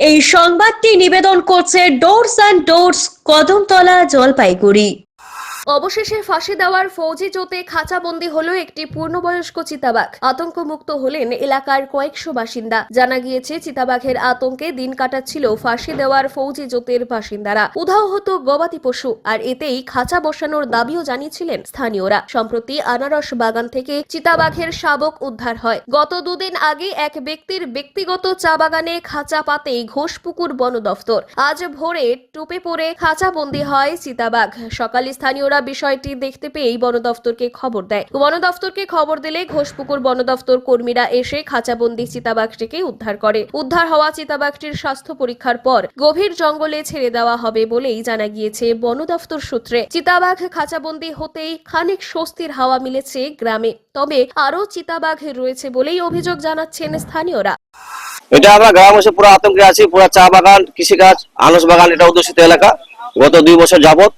এই সংবাদটি নিবেদন করছে doors and doors, Kadamtala, Jalpaiguri. অবশেষে ফাঁসি দেওয়ার ফৌজি জোতে খাঁচাবন্দি হলো একটি পূর্ণবয়স্ক চিতাবাঘ। আতঙ্কমুক্ত হলেন এলাকার কয়েকশো বাসিন্দা। জানা গিয়েছে, চিতাবাঘের আতঙ্কে দিন কাটাচ্ছিল ফাঁসি দেওয়ার ফৌজি জোতের বাসিন্দারা। উধাও হতো গবাদি পশু, আর এতেই খাঁচা বসানোর দাবিও জানিয়েছিলেন স্থানীয়রা। সম্প্রতি আনারস বাগান থেকে চিতাবাঘের শাবক উদ্ধার হয়। গত দুদিন আগে এক ব্যক্তির ব্যক্তিগত চা বাগানে খাঁচা পাতেই ঘোষপুকুর বন দফতর। আজ ভোরে টুপে পড়ে খাঁচাবন্দি হয় চিতাবাঘ। সকালে স্থানীয় বিষয়টি দেখতে পেয়েই বন দফতরকে খবর দেয়। বন দফতরকে খবর দিলে ঘোষপুকুর বন দফতর কর্মীরা এসে খাঁচাবন্দি চিতাবাঘটিকে উদ্ধার করে। উদ্ধার হওয়া চিতাবাঘটির স্বাস্থ্য পরীক্ষার পর গভীর জঙ্গলে ছেড়ে দেওয়া হবে বলেই জানা গিয়েছে বন দফতর সূত্রে। চিতাবাঘ খাঁচাবন্দি হতেই খানিক স্বস্তির হাওয়া মিলেছে গ্রামে। তবে আরো চিতাবাঘ রয়েছে বলেই অভিযোগ জানাচ্ছেন স্থানীয়রা। এটা আমরা গ্রামবাসী পুরো আতঙ্কে আছি। পুরো চা বাগান, কৃষিকাজ, আনারস বাগান এটা অধ্যুষিত এলাকা। গত 2 বছর যাবত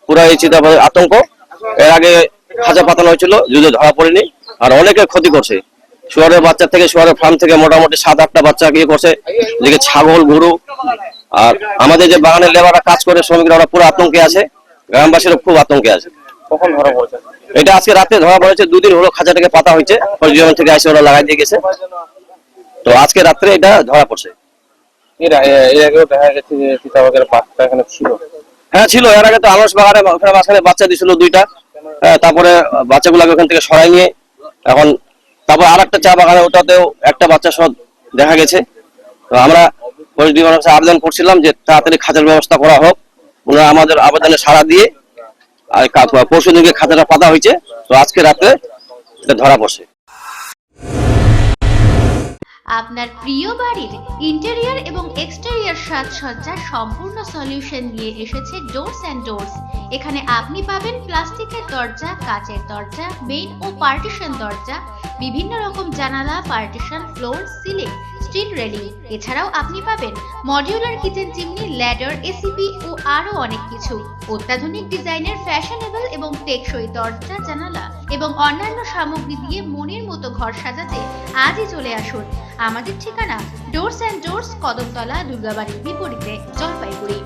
পুরো এই চিতাবাঘের আতঙ্ক। এর আগে খাঁচা পাতানো হয়েছিল, যদিও ধরা পড়েনি, আর অনেকে ক্ষতি করছে। শুয়ারের বাচ্চা থেকে, শুয়ারের ফার্ম থেকে মোটামুটি 7-8টা বাচ্চা গিয়ে করছে। এদিকে ছাগল, গরু, আর আমাদের যে বাগানের লেবাররা কাজ করে, শ্রমিকরা, ওরা পুরো আতঙ্কে আছে। গ্রামবাসীরা খুব আতঙ্কে আছে। কখন ধরা পড়েছে? এটা আজকে রাতে ধরা পড়েছে। 2 দিন হলো খাঁচাটাকে পাতা হয়েছে, পরিজন থেকে এসে ওরা লাগাই দিয়ে গেছে। তো আজকে রাত্রে এটা ধরা পড়ছে। এর আগেও দেখা গেছে যে চিতাবাঘের বাচ্চা এখানে ছিল। হ্যাঁ ছিল, এর আগে তো আনারস বাগানে ওখানে মাঝখানে বাচ্চা দিয়েছিল 2টা। তারপরে বাচ্চাগুলোকে ওখান থেকে সরাই নিয়ে এখন তারপর আরেকটা চা বাগানে, ওটাতেও একটা বাচ্চা সহ দেখা গেছে। তো আমরা পরিবেশ বিভাগের কাছে আবেদন করছিলাম যে তাড়াতাড়ি খাঁচার ব্যবস্থা করা হোক। ওনারা আমাদের আবেদনে সাড়া দিয়ে আর পরশু দিনকে খাঁচাটা পাতা হয়েছে। তো আজকে রাতে এটা ধরা পড়ছে। আপনার প্রিয় বাড়ির ইন্টেরিয়র এবং এক্সটেরিয়র সাজসজ্জার সম্পূর্ণ সলিউশন নিয়ে এসেছে ডোরস অ্যান্ড ডোরস। এখানে আপনি পাবেন প্লাস্টিকের দরজা, কাচের দরজা, মেইন ও পার্টিশন দরজা, বিভিন্ন রকম জানালা, partition, floor, ceiling, steel railing. এছাড়াও আপনি পাবেন modular kitchen chimney, ladder, ACP ও আরো অনেক কিছু। অত্যাধুনিক ডিজাইনের ফ্যাশনেবল এবং টেকসই দরজা, জানালা এবং অন্যান্য সামগ্রী দিয়ে মনের মতো ঘর সাজাতে আজই চলে আসুন। আমাদের ঠিকানা ডোরস অ্যান্ড ডোরস, কদমতলা, দুর্গাবাড়ির বিপরীতে, জলপাইগুড়ি।